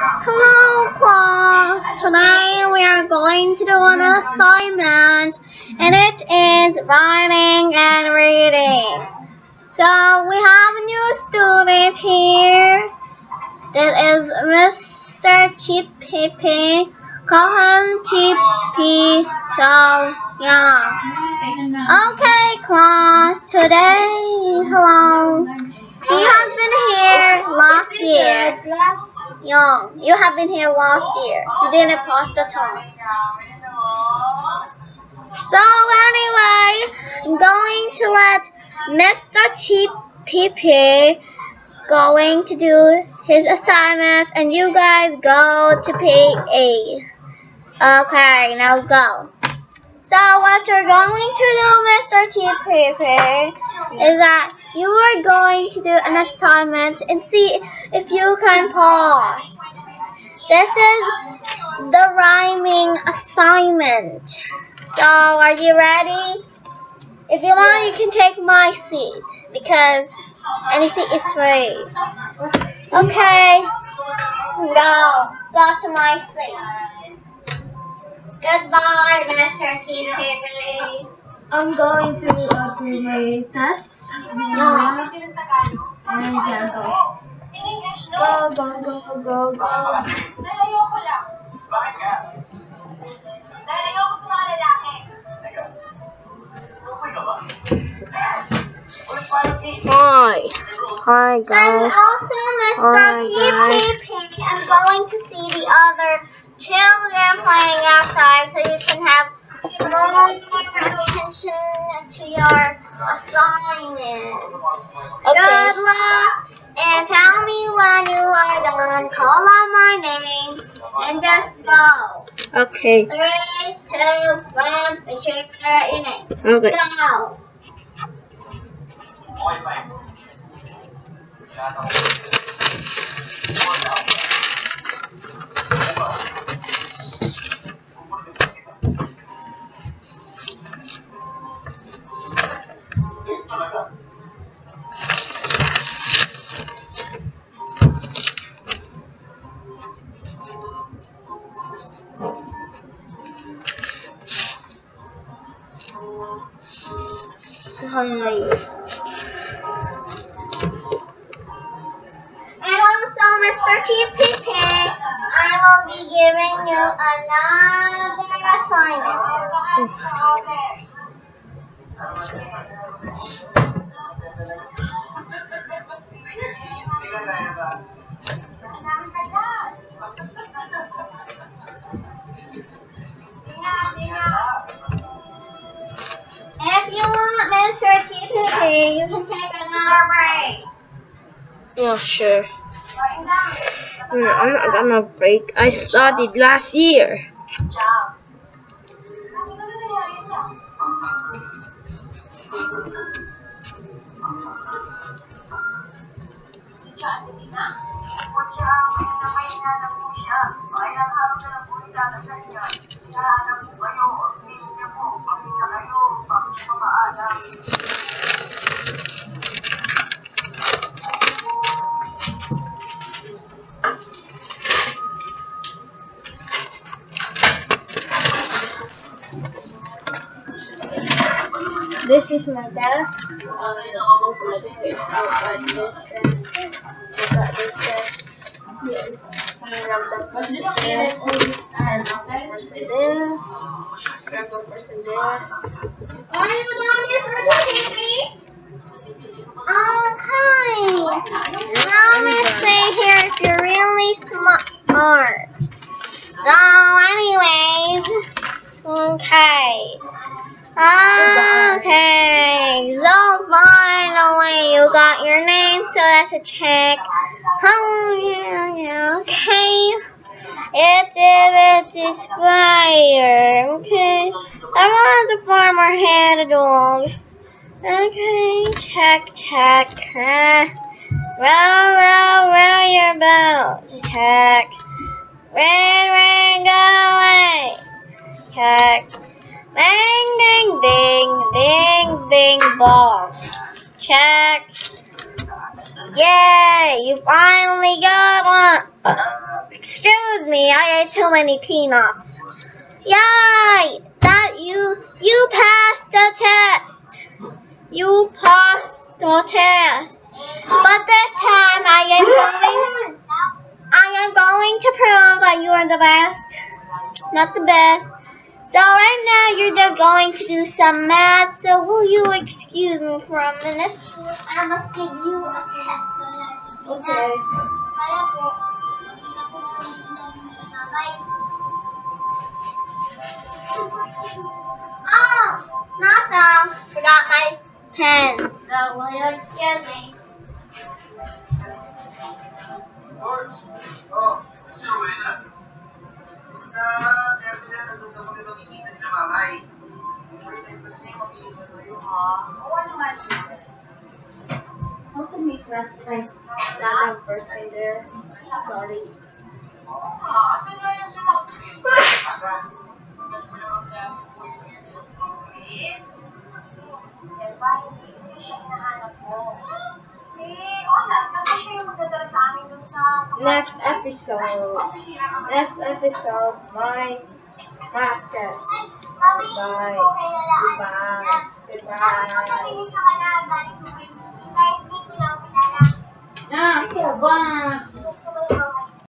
Hello class, today we are going to do an assignment and it is writing and reading. So we have a new student here. That is Mr. Chippy. Call him Chippy. So yeah. Okay class, today, hello. He has been here last year. Yeah, you have been here last year. You didn't pass the test. So anyway, I'm going to let Mr. Chippy going to do his assignments and you guys go to PE. Okay, now go. So what you're going to do, Mr. Chippy, is that you are going to do an assignment and see if you can pass. This is the rhyming assignment. So are you ready? If you want, you can take my seat because any seat is free. Okay, go to my seat. Goodbye, Mr. Chippy. I'm going to do my test. No. And yeah, go. Go. Nalayo ko lang. Bakit nga? Dahil ayoko sa mga lalaki. Teka. Okay ka ba? Hi And guys. also, Mr. Chippy, I'm going to see the other children playing outside so you can have more attention to your assignment. Okay. Good luck, and tell me when you are done. Call out my name, and just go. Okay. 3, 2, 1, make sure you get your name. Okay. Go. Okay pa yun. And also, Mr. Chippy, I will be giving you another assignment. If you want, Mr. Chippy, you can take another break. Yeah, sure. I'm not gonna break. I studied last year. This is my desk. Look at this desk. And that person there. And that person there. And that person there. Are you done, Mr. Chippy? Okay. Now let's see here if you're really smart. So, anyways, okay. Okay, so finally you got your name, so that's a check. Oh, yeah, okay. It's a spider, okay. I want a farmer had a dog. Okay, check. Row your boat. Check. Ring, go away. Check. Bang, bing, bong. Check. Yay, you finally got one. Excuse me, I ate too many peanuts. Yay! That you passed the test. You passed the test. But this time I am going to prove that you are the best. Not the best. So right now you're just going to do some math. So will you excuse me for a minute? I must give you a test. Okay. Oh, awesome. Forgot my pen. So will you excuse me? How to make random person there? Sorry. Next episode, my math test. Goodbye. Ako ba?